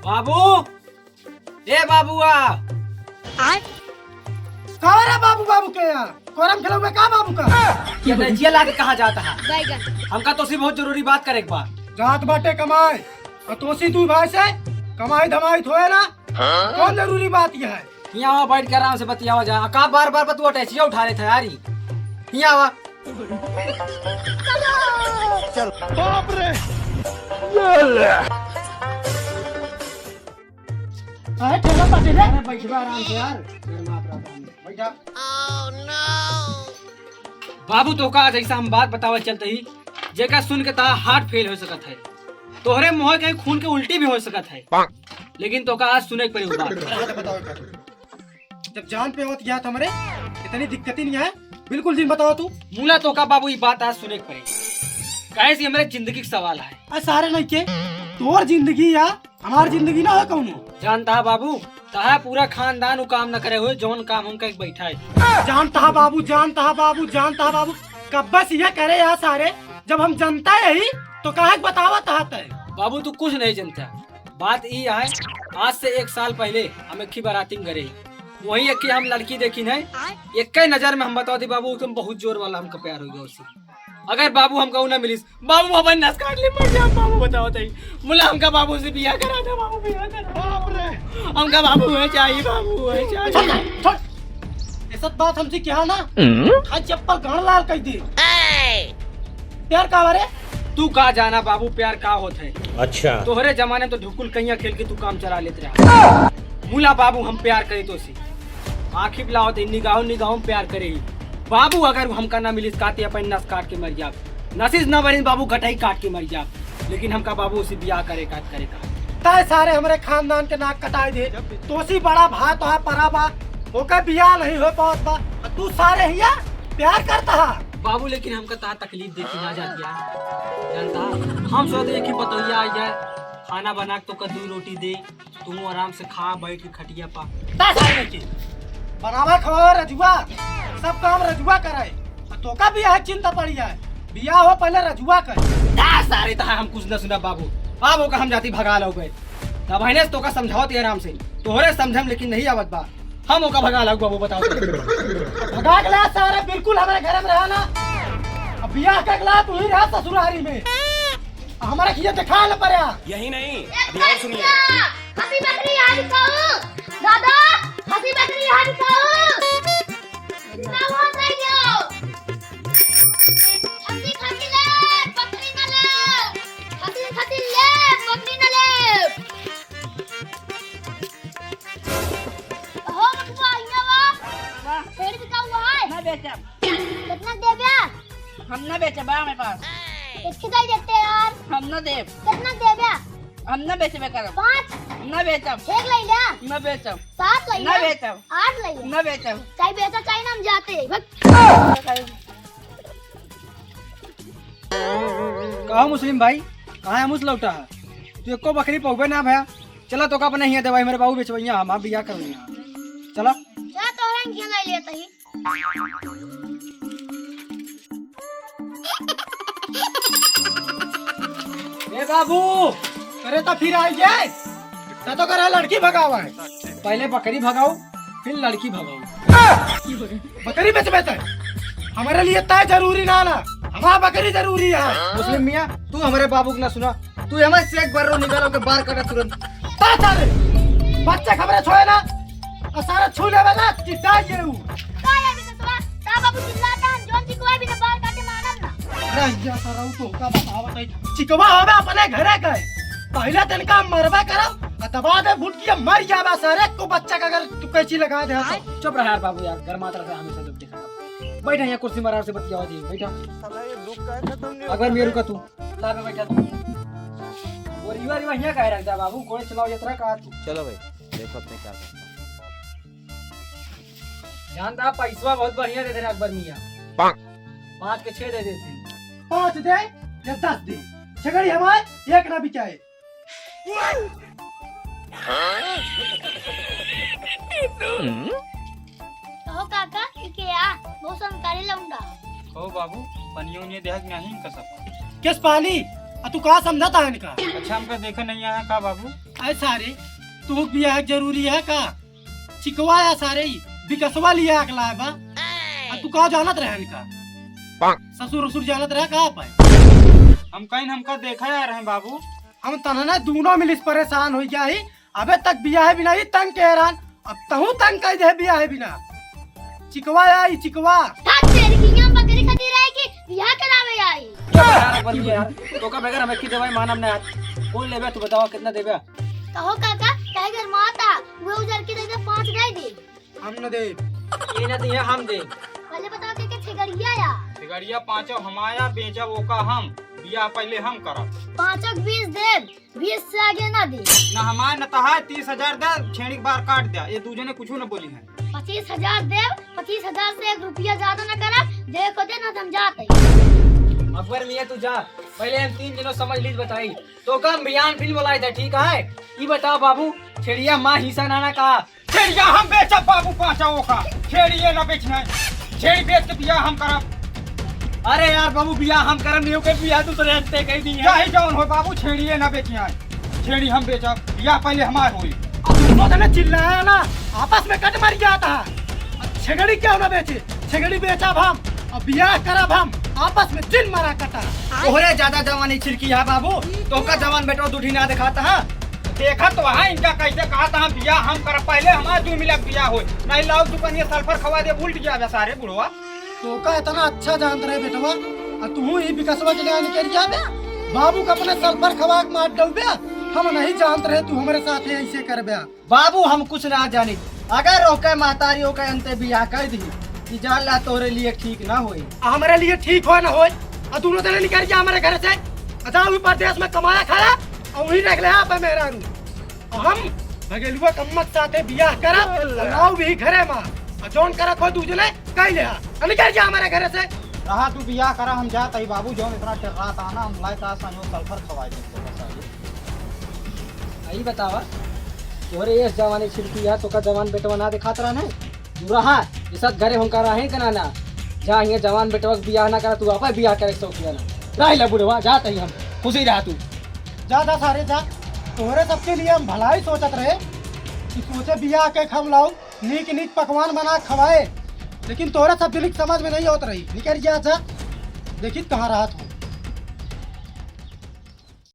बाबू, ए बाबूआ, कहाँ रे बाबू? बाबू के यहाँ कोरम खेला हुआ का बाबू का? ये दजिया लाके कहाँ जाता है? बैगन। हमका तो बहुत जरूरी बात करे एक बार। जात बाटे कमाए और तोसी तू भाई से कमाई धमाई थोए ना। कौन जरूरी बात यह है? यहाँ वहाँ बैठ के आराम से बतियावा जा। का बार बार बतुआ टैचिया उठा रहे थे यारी। यहाँ आवा। चल बाप रे। अरे ठेला पाटे रे। बैठवा आराम से यार। बैठा। बाबू तो का जैसा हम बात बतावे चलते ही जेका सुन के तारा हार्ट फेल हो सकत है। तोहरे मुंह के खून के उल्टी भी हो सकत है। लेकिन तो का आज सुने के पड़ी बात। बताओ जब जान पे होत गया हमरे इतनी दिक्कत नहीं है। बिल्कुल जी बताओ तू। मूला तो का बाबू ये बात आज सुने के पड़ी। काहे से हमारे जिंदगी का सवाल है। आ सारे नहीं के तोर जिंदगी या हमार जिंदगी ना है कौनो। जानता है बाबू ताहा पूरा खानदान उ काम न करे हुए जौन काम हम कहीं बैठा है। जानता है बाबू, जानता है बाबू, जानता है बाबू। कब बस ये करे यार सारे जब हम जनता यही तो काहे बतावा चाहता है। बाबू तू कुछ नहीं जानता। बात ये है आज से 1 साल पहले हम एक बाराती में गए। वही एक हम लड़की देखी नहीं एक नजर में हम बता दी बाबू तुम बहुत जोर वाला हमका प्यार हो गया उससे। अगर बाबू हमका ना मिलिस बाबू अपन नस काट ले पड़ जा। बाबू बताओ तई मुला हमका बाबू से बियाह करा दे। बाबू बियाह करा बाप रे। हमका बाबू है चाहिए, बाबू है चाहिए। छोड़ ऐसा बात हमसे क्या ना आज चप्पल गाड़ लाल कह दी। प्यार का बारे तू का जाना बाबू प्यार का होता है। अच्छा तोहरे जमाने में तो ढुकुल कहिया खेल के तू काम चला लेते रहा। मुला बाबू हम प्यार करे तो सी आखिर लाओ तो निगाहों निगाहों प्यार करे ही। बाबू अगर हमका ना मिली काते अपन नस काट के मर जाब। नसीज ना बनी बाबू गठाई काट के मर जाब। लेकिन हमका बाबू उसे बियाह करे का करेगा। ताए सारे हमारे खानदान के नाक कटाई दे। तोसी बड़ा भा तो है परा बा ओका बियाह नहीं हो पावत बा। तू सारे हिया प्यार करता है बाबू। लेकिन हमका ता तकलीफ देखी ना जाती है जानता। हम सोचते एक ही बतौया आ जाए खाना बना के तो कद्दू रोटी दे तुम आराम से खा बैठ के खटिया पा। ताए सारे के बनावा खवा रजुआ सब काम रजुआ कराए। तो का बियाह चिंता पड़ी है। बियाह हो पहले रजुआ कर। सारे तहा हम कुछ न सुना बाबू। बाबू का हम जाती भगा लो गए तब है तो का समझाओ आराम से। तोहरे समझम लेकिन नहीं आवत बा। हम ओका भगा लो बाबू बताओ। भगा गला सारे बिल्कुल हमारे घर में रहा ना। अब बियाह का गला तू ही रहा ससुरारी में। हमारा खिया दिखा न पड़ा। यही नहीं अभी और सुनिए। हसी बकरी हारी खाओ दादा। हसी बकरी हारी खाओ ना हो नहीं गयो। हसी खाती ले बकरी न ले। हसी खाती ले बकरी न ले। हो मखवा इनावा पेड़ भी का हुआ है ना बेचा। कितना दे बे? हम ना बेचे बा हमारे पास। कितने दे देते यार? हम ना दे। कितना दे बे? हम ना बेचबे करब। 5 ना बेचब। 1 ले ले। ना बेचब। 7 ले ले। ना बेचब। 8 ले ले। ना बेचब। चाहे बेचा चाहे ना हम जाते हैं। भग। कहा मुस्लिम भाई कहाँ है मुस लौटा है। तू एको बकरी पहुबे ना भैया। चला तो का अपने हिया देवाई मेरे बाबू बेचवैया हम बियाह करवैया। चला चला तो रंग घिया ले लेता ही। ए बाबू अरे तो फिर आई जाए तो करे लड़की भगावा है। पहले बकरी भगाओ फिर लड़की भगाओ। बकरी बेच बेच हमारे लिए तय जरूरी ना ना हमारा बकरी जरूरी है। मुस्लिम मियाँ तू हमारे बाबू को ना सुना। तू हमारे से एक बार निकालो के बाहर काटा तुरंत। सारे बच्चे खबरें छोए ना और सारा छूले वाला चिट्टा ये हूँ। का है भी तो ता बाबू चिल्लाता हम जोन जी कोई भी ने बाल काटे मानल ना। रहिया सारा तो का बतावा तई चिकवा होवे अपने घरे गए पहले दिन का मरबा करो दबा दे फुट के मर जाबा सारे को बच्चा का अगर तू कैची लगा दे तो चुप रहा यार बाबू यार घर मात्रा से हमेशा जब देखा बैठा यहाँ कुर्सी में आराम से बतियाओ जी बैठा। अगर मेरू का तू ला पे बैठा तू और युवा युवा यहाँ कह रखता बाबू कोई चलाओ यात्रा का तू। चलो भाई देखो अपने क्या करता हूँ। जानता पैसा बहुत बढ़िया दे रहे अकबर मियाँ। 5 के 6 दे देते। 5 दे या 10 दे झगड़ी हमारे एक ना बिचाए। कहो काका के आ मौसम करे लौंडा। ओ बाबू पनियों ने देख नहीं का सब। किस पानी तू कहा समझाता है इनका। अच्छा हमको देखा नहीं आया का बाबू। अरे सारे तू बियाह जरूरी है का चिकवाया सारे ही बिकसवा लिया अगला है बा तू कहाँ जानत रहे का ससुर ससुर जानत रहे कहाँ पाए हम कहीं हमका देखा यार हैं बाबू। हम तनने दोनों मिलिस परेशान हो गया ही अबे तक बियाह है बिना ही तंग कह रहा अब तहु तंग कह दे बियाह है बिना चिकवा आई चिकवा ठाक तेरी किया बकरी खती रहेगी बियाह करावे आई यार बंदी यार तो का बगैर हमें की दवाई मानम ना कौन लेबे तू बताओ कितना देबे। कहो काका टाइगर माता वो उजर की दे 5 दे दे हम न दे ये ना दिए हम दे पहले बताओ के ठेगड़िया या सिगड़िया पांचों हमाया बेचा वो का हम बिया पहले हम करब। 5 20 दे 20 से आगे ना दे न हमारे न तहा 30,000 दे छेड़ी बार काट दिया ये दूजे ने कुछ न बोली है। 25,000 दे 25,000 से 1 रुपया ज्यादा न करा देखो दे ना समझाते अकबर मियां तू जा पहले हम 3 दिनों समझ लीज बताई तो कम बयान फिल्म बोलाई था ठीक है। ये बताओ बाबू छेड़िया माँ हिस्सा नाना कहा छेड़िया हम बेचब बाबू पांचों का छेड़िए न बेचना छेड़ी बेच के बिया हम करब। अरे यार बाबू बिया हम करम नहीं के बिया तू तो रहते कह दी चाहे जौन हो बाबू छेड़िए न बेचिया छेड़ी हम बेचब बिया पहले हमार होई। दोनों जने चिल्लाया ना आपस में कट मर गया था छेगड़ी क्यों ना बेचे छेगड़ी बेचा हम और बियाह करब हम आपस में चिल मारा कटा ओहरे ज्यादा जवानी छिड़की है बाबू तो का जवान बेटो दूधी ना दिखाता है देखा तो है इनका कैसे कहा था हम बिया हम कर पहले हमारे 2 मिलक बिया हो नहीं लाओ दुकानिया सल्फर खवा दे उल्ट गया सारे बुढ़वा तो का इतना अच्छा जानत रहे बेटवा और तू ही बिकसवा के लिए निकल जा बे बाबू का अपने सल्फर खवा के मार दो बे हम नहीं जानत रहे तू हमारे साथ ऐसे कर बे बाबू हम कुछ ना जानी अगर ओके महतारियों के अंते बियाह कर दी कि जान ला तोरे लिए ठीक ना होई हमारे लिए ठीक हो ना हो और दोनों जने निकल जा हमारे घर से अच्छा भी परदेश में कमाया खाया और वही रख ले आप मेरा रू और हम भगेलुआ कम्मत साथे बियाह करब लाओ भी घरे मां और जोन करा खो दूजने कह ले निकल जा हमारे घर से रहा तू बिया करा हम जात आई बाबू जौन इतना टर्रात आना हम लाए का संयोग सल्फर खवा दे तो बस यही बतावा तोरे ये जवानी छिड़की है तो का जवान बेटवा ना दिखात रहा है तू रहा ये सब घरे हम करा है कनाना जा ये जवान बेटवा के बियाह ना करा तू आपा बियाह करे तो किया ना रह ले बुढ़वा जात ही हम खुशी रहा तू जा सारे जा तोहरे सबके लिए हम भलाई सोचत रहे कि सोचे बियाह के खम लाओ नीक नीक पकवान बना खवाए लेकिन तोहरे सब दिल समझ में नहीं होत रही निकल जा देखी कहाँ रहा